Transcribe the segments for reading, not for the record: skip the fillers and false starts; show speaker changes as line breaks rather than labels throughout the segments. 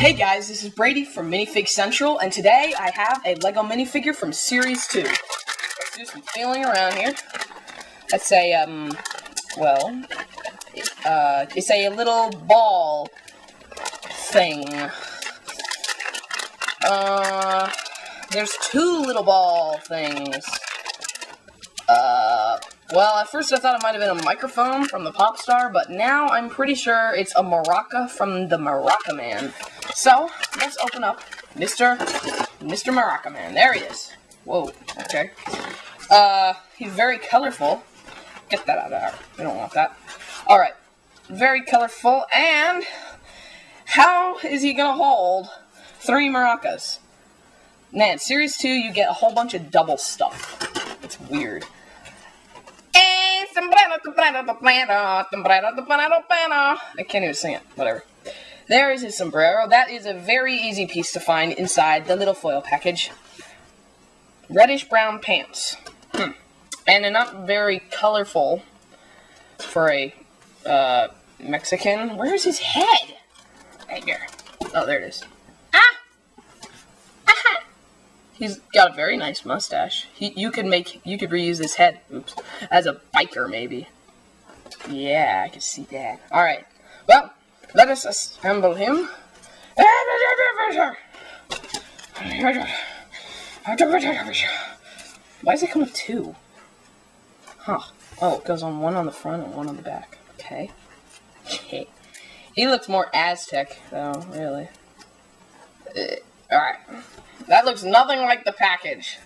Hey guys, this is Brady from MinifigCentral, and today I have a Lego minifigure from Series 2. Let's do some feeling around here. Let's say, it's a little ball thing. There's two little ball things. Well, at first I thought it might have been a microphone from the pop star, but now I'm pretty sure it's a maraca from the Maraca Man. So, let's open up Mr. Maraca Man. There he is. Whoa, okay. He's very colorful. Get that out of there. We don't want that. Alright. Very colorful, and how is he gonna hold 3 maracas? Man, Series 2, you get a whole bunch of double stuff. It's weird. I can't even sing it. Whatever. There is his sombrero. That is a very easy piece to find inside the little foil package. Reddish-brown pants. And they're not very colorful for a Mexican. Where's his head? Right here. Oh, there it is. He's got a very nice mustache. You could reuse this head, as a biker maybe. Yeah, I can see that. All right. Well, let us assemble him. Why does it come with 2? Huh. Oh, it goes on one on the front and one on the back. Okay. He looks more Aztec, though, really. Alright. That looks nothing like the package.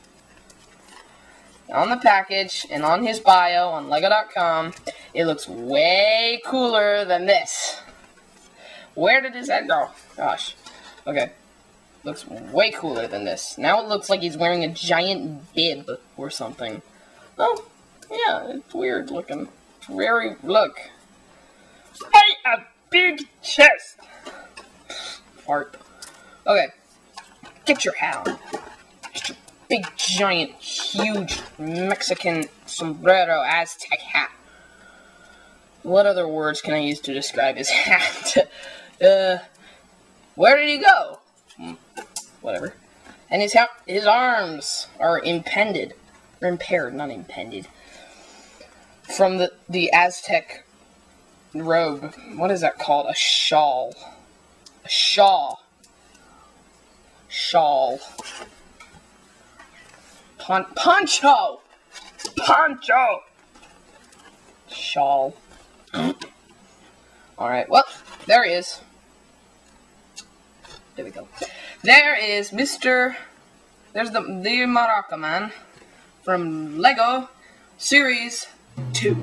On the package, and on his bio, on Lego.com, it looks way cooler than this. Where did his head go? Gosh. Okay. Looks way cooler than this. Now it looks like he's wearing a giant bib or something. Oh, yeah, it's weird looking. It's very, look. A big chest. Fart. Okay. Get your hat on. Get your big, giant, huge Mexican sombrero Aztec hat. What other words can I use to describe his hat? Where did he go? Whatever. And his arms are impended. Or impaired, not impended. From the Aztec robe. What is that called? A shawl. A shawl. Shawl. Poncho! Poncho! Shawl. Alright, well, there he is. There we go. There is there's the Maraca Man from Lego Series 2.